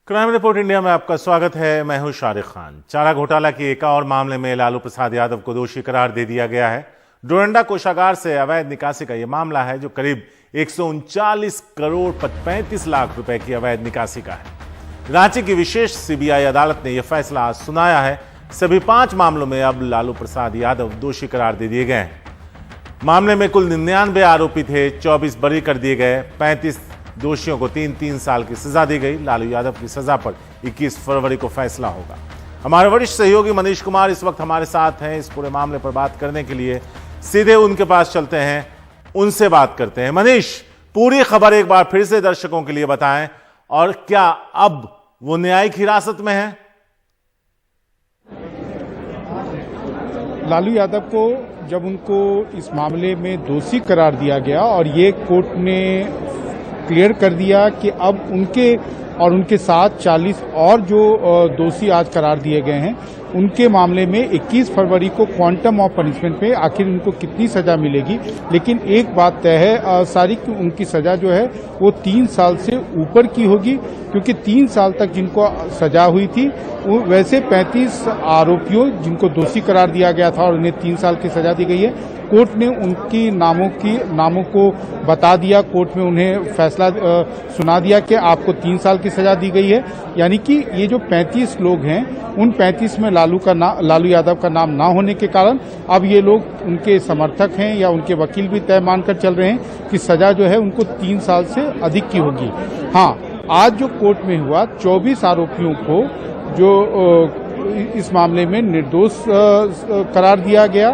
Crime report India में आपका स्वागत है। मैं हूं शारिक खान। चारा घोटाला के एक और मामले में लालू प्रसाद यादव को दोषी करार दे दिया गया है। डोरंडा कोषागार से अवैध निकासी का यह मामला है जो करीब 139 करोड़ 35 लाख रुपए की अवैध निकासी का है। रांची की विशेष सीबीआई अदालत ने यह फैसला आज सुनाया है। सभी 5 मामलों में अब लालू प्रसाद यादव दोषी करार दे दिए गए हैं। मामले में कुल 99 आरोपी थे, 24 बरी कर दिए गए। 35 दोषियों को 3-3 साल की सजा दी गई। लालू यादव की सजा पर 21 फरवरी को फैसला होगा। हमारे वरिष्ठ सहयोगी मनीष कुमार इस वक्त हमारे साथ हैं। इस पूरे मामले पर बात करने के लिए सीधे उनके पास चलते हैं, उनसे बात करते हैं। मनीष, पूरी खबर एक बार फिर से दर्शकों के लिए बताएं, और क्या अब वो न्यायिक हिरासत में है? लालू यादव को जब उनको इस मामले में दोषी करार दिया गया और ये कोर्ट ने क्लियर कर दिया कि अब उनके और उनके साथ 40 और जो दोषी आज करार दिए गए हैं, उनके मामले में 21 फरवरी को क्वांटम ऑफ पनिशमेंट पे आखिर उनको कितनी सजा मिलेगी। लेकिन एक बात तय है सारी कि उनकी सजा जो है वो 3 साल से ऊपर की होगी, क्योंकि 3 साल तक जिनको सजा हुई थी वैसे 35 आरोपियों जिनको दोषी करार दिया गया था और उन्हें 3 साल की सजा दी गई है। कोर्ट ने उनकी नामों को बता दिया। कोर्ट में उन्हें फैसला सुना दिया कि आपको 3 साल की सजा दी गई है। यानी कि ये जो 35 लोग हैं, उन 35 में लालू यादव का नाम ना होने के कारण अब ये लोग उनके समर्थक हैं या उनके वकील भी तय मानकर चल रहे हैं कि सजा जो है उनको 3 साल से अधिक की होगी। हाँ, आज जो कोर्ट में हुआ, 24 आरोपियों को जो इस मामले में निर्दोष करार दिया गया,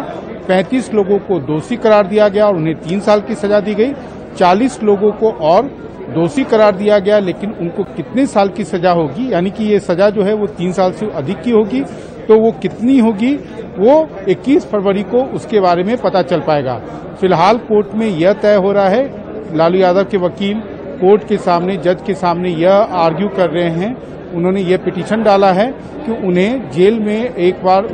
35 लोगों को दोषी करार दिया गया और उन्हें 3 साल की सजा दी गई। 40 लोगों को और दोषी करार दिया गया, लेकिन उनको कितने साल की सजा होगी, यानी कि ये सजा जो है वो 3 साल से अधिक की होगी, तो वो कितनी होगी वो 21 फरवरी को उसके बारे में पता चल पाएगा। फिलहाल कोर्ट में यह तय हो रहा है। लालू यादव के वकील कोर्ट के सामने, जज के सामने यह आर्ग्यू कर रहे हैं, उन्होंने ये पिटीशन डाला है कि उन्हें जेल में एक बार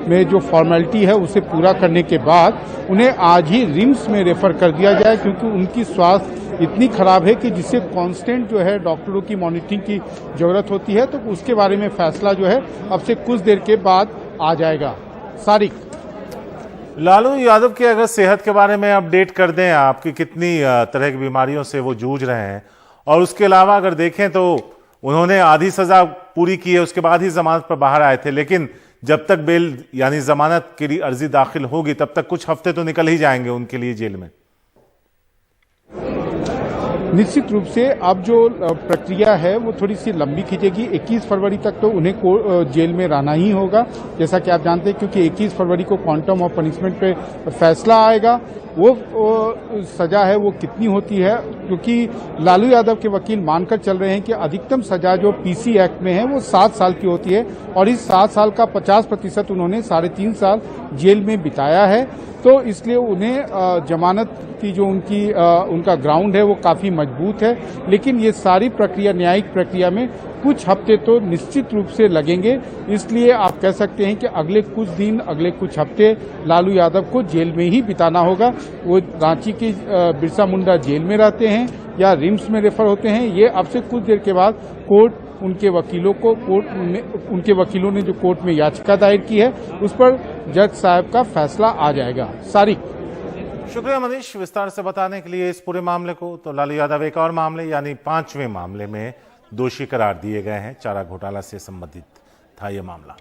में जो फॉर्मेलिटी है उसे पूरा करने के बाद उन्हें आज ही रिम्स में रेफर कर दिया जाए, क्योंकि उनकी स्वास्थ्य इतनी खराब है कि जिससे कांस्टेंट जो है डॉक्टरों की मॉनिटरिंग की जरूरत होती है। तो उसके बारे में फैसला जो है अब से कुछ देर के बाद आ जाएगा। सारिक, लालू यादव की अगर सेहत के बारे में अपडेट कर दें आप कि कितनी तरह की बीमारियों से वो जूझ रहे हैं, और उसके अलावा अगर देखें तो उन्होंने आधी सजा पूरी की है, उसके बाद ही जमानत पर बाहर आए थे, लेकिन जब तक बेल यानी जमानत के लिए अर्जी दाखिल होगी तब तक कुछ हफ्ते तो निकल ही जाएंगे उनके लिए जेल में। निश्चित रूप से अब जो प्रक्रिया है वो थोड़ी सी लंबी खींचेगी। 21 फरवरी तक तो उन्हें जेल में रहना ही होगा, जैसा कि आप जानते हैं, क्योंकि 21 फरवरी को क्वांटम ऑफ पनिशमेंट पे फैसला आएगा। वो सजा है वो कितनी होती है, क्योंकि लालू यादव के वकील मानकर चल रहे हैं कि अधिकतम सजा जो पीसी एक्ट में है वो 7 साल की होती है, और इस 7 साल का 50% उन्होंने 3.5 साल जेल में बिताया है। तो इसलिए उन्हें जमानत की जो उनका ग्राउंड है वो काफी मजबूत है। लेकिन ये सारी प्रक्रिया, न्यायिक प्रक्रिया में कुछ हफ्ते तो निश्चित रूप से लगेंगे। इसलिए आप कह सकते हैं कि अगले कुछ दिन, अगले कुछ हफ्ते लालू यादव को जेल में ही बिताना होगा। वो रांची की बिरसा मुंडा जेल में रहते हैं या रिम्स में रेफर होते हैं, ये अब से कुछ देर के बाद कोर्ट उनके वकीलों ने जो कोर्ट में याचिका दायर की है उस पर जज साहब का फैसला आ जाएगा। सारिक, शुक्रिया मनीष विस्तार से बताने के लिए इस पूरे मामले को। तो लालू यादव एक और मामले यानी 5वें मामले में दोषी करार दिए गए हैं। चारा घोटाला से संबंधित था यह मामला।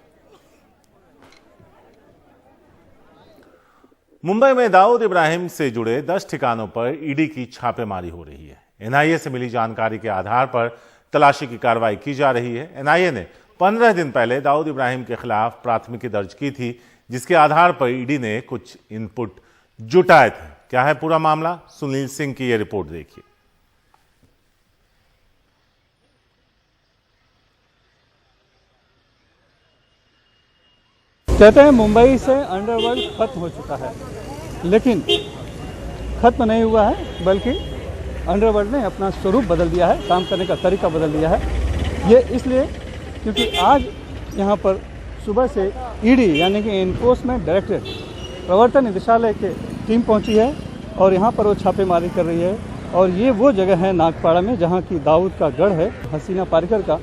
मुंबई में दाऊद इब्राहिम से जुड़े 10 ठिकानों पर ईडी की छापेमारी हो रही है। एनआईए से मिली जानकारी के आधार पर तलाशी की कार्रवाई की जा रही है। एनआईए ने 15 दिन पहले दाऊद इब्राहिम के खिलाफ प्राथमिकी दर्ज की थी, जिसके आधार पर ईडी ने कुछ इनपुट जुटाए थे। क्या है पूरा मामला, सुनील सिंह की यह रिपोर्ट देखिए। कहते हैं मुंबई से अंडरवर्ल्ड खत्म हो चुका है, लेकिन खत्म नहीं हुआ है, बल्कि अंडरवर्ल्ड ने अपना स्वरूप बदल दिया है, काम करने का तरीका बदल दिया है। ये इसलिए क्योंकि आज यहाँ पर सुबह से ईडी यानी कि एनफोर्समेंट डायरेक्टरेट प्रवर्तन निदेशालय की टीम पहुंची है और यहाँ पर वो छापेमारी कर रही है और ये वो जगह है नागपाड़ा में जहाँ की दाऊद का गढ़ है। हसीना पारकर का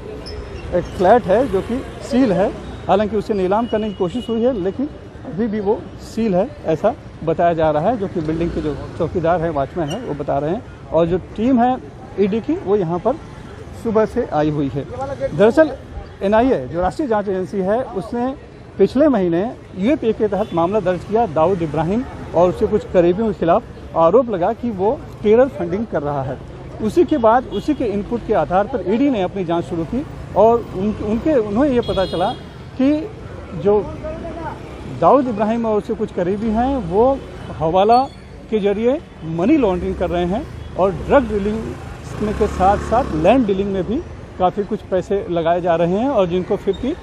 एक फ्लैट है जो कि सील है, हालांकि उसे नीलाम करने की कोशिश हुई है लेकिन अभी भी वो सील है, ऐसा बताया जा रहा है। जो कि बिल्डिंग के जो चौकीदार हैं, वॉचमैन हैं, वो बता रहे हैं। और जो टीम है ईडी की, वो यहाँ पर सुबह से आई हुई है। दरअसल एनआईए जो राष्ट्रीय जांच एजेंसी है, उसने पिछले महीने यूएपीए के तहत मामला दर्ज किया दाऊद इब्राहिम और उसके कुछ करीबियों के खिलाफ। आरोप लगा कि वो टेरर फंडिंग कर रहा है। उसी के बाद उसी के इनपुट के आधार पर ईडी ने अपनी जांच शुरू की और उन्हें ये पता चला कि जो दाऊद इब्राहिम और उसके कुछ करीबी हैं, वो हवाला के जरिए मनी लॉन्ड्रिंग कर रहे हैं और ड्रग डीलिंग के साथ साथ लैंड डीलिंग में भी काफ़ी कुछ पैसे लगाए जा रहे हैं और जिनको फिर की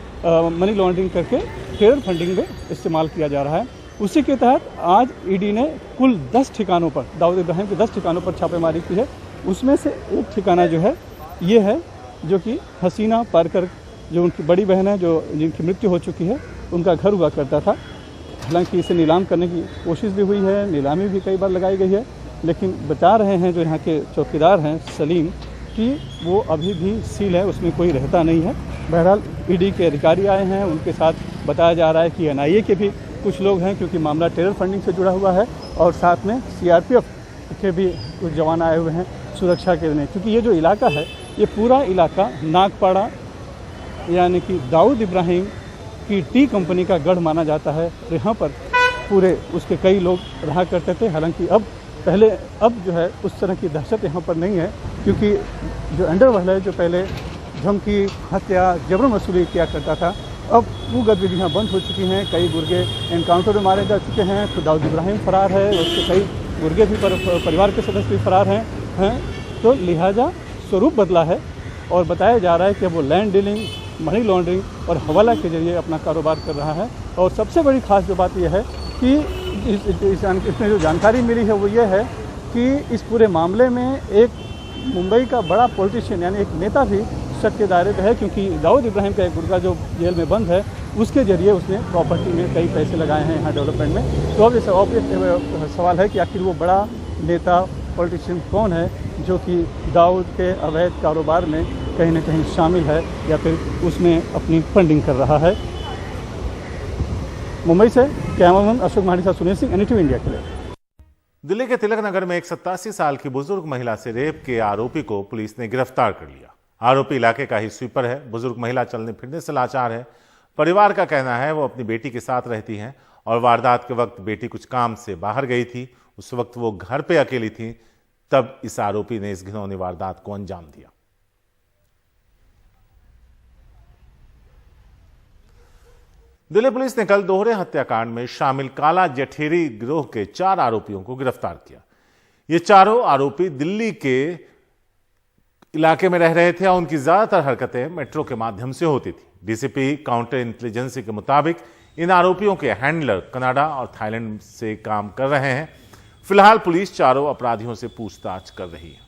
मनी लॉन्ड्रिंग करके टेरर फंडिंग में इस्तेमाल किया जा रहा है। उसी के तहत आज ईडी ने कुल 10 ठिकानों पर, दाऊद इब्राहिम के 10 ठिकानों पर छापेमारी की है। उसमें से एक ठिकाना जो है ये है, जो कि हसीना पारकर, जो उनकी बड़ी बहन है, जो जिनकी मृत्यु हो चुकी है, उनका घर हुआ करता था। हालांकि इसे नीलाम करने की कोशिश भी हुई है, नीलामी भी कई बार लगाई गई है, लेकिन बता रहे हैं जो यहाँ के चौकीदार हैं सलीम कि वो अभी भी सील है, उसमें कोई रहता नहीं है। बहरहाल ईडी के अधिकारी आए हैं, उनके साथ बताया जा रहा है कि एनआईए के भी कुछ लोग हैं, क्योंकि मामला टेरर फंडिंग से जुड़ा हुआ है, और साथ में सीआरपीएफ के भी कुछ जवान आए हुए हैं सुरक्षा के लिए। क्योंकि ये जो इलाका है, ये पूरा इलाका नागपाड़ा यानी कि दाऊद इब्राहिम की टी कंपनी का गढ़ माना जाता है। यहाँ पर पूरे उसके कई लोग रहा करते थे। हालांकि अब जो है उस तरह की दहशत यहाँ पर नहीं है, क्योंकि जो अंडरवर्ल्ड है, जो पहले धमकी, हत्या, जबरन वसूली किया करता था, अब वो गतिविधियाँ बंद हो चुकी हैं। कई गुर्गे एनकाउंटर में मारे जा चुके हैं। तो दाऊद इब्राहिम फरार है, उसके कई गुर्गे भी परिवार के सदस्य भी फरार हैं। तो लिहाजा स्वरूप बदला है और बताया जा रहा है कि वो लैंड डीलिंग, मनी लॉन्ड्रिंग और हवाला के जरिए अपना कारोबार कर रहा है। और सबसे बड़ी खास जो बात यह है कि इसमें जो जानकारी मिली है वो ये है कि इस पूरे मामले में एक मुंबई का बड़ा पॉलिटिशियन यानी एक नेता भी शक के दायरे में है, क्योंकि दाऊद इब्राहिम का एक गुर्गा जो जेल में बंद है, उसके जरिए उसने प्रॉपर्टी में कई पैसे लगाए हैं यहाँ डेवलपमेंट में। तो अब इस ऑब्वियस सवाल है कि आखिर वो बड़ा नेता पॉलिटिशियन कौन है जो कि दाऊद के अवैध कारोबार में कहीं ना कहीं शामिल है या फिर उसमें अपनी फंडिंग कर रहा है। मुंबई से कैमरामैन अशोक माड़ी साथ सुनील सिंह, NDTV इंडिया के लिए। दिल्ली के तिलक नगर में एक 87 साल की बुजुर्ग महिला से रेप के आरोपी को पुलिस ने गिरफ्तार कर लिया। आरोपी इलाके का ही स्वीपर है। बुजुर्ग महिला चलने फिरने से लाचार है। परिवार का कहना है वो अपनी बेटी के साथ रहती हैं और वारदात के वक्त बेटी कुछ काम से बाहर गई थी। उस वक्त वो घर पे अकेली थी, तब इस आरोपी ने इस घिनौनी वारदात को अंजाम दिया। दिल्ली पुलिस ने कल दोहरे हत्याकांड में शामिल काला जठेरी गिरोह के 4 आरोपियों को गिरफ्तार किया। ये चारों आरोपी दिल्ली के इलाके में रह रहे थे और उनकी ज्यादातर हरकतें मेट्रो के माध्यम से होती थी। डीसीपी काउंटर इंटेलिजेंसी के मुताबिक इन आरोपियों के हैंडलर कनाडा और थाईलैंड से काम कर रहे हैं। फिलहाल पुलिस चारों अपराधियों से पूछताछ कर रही है।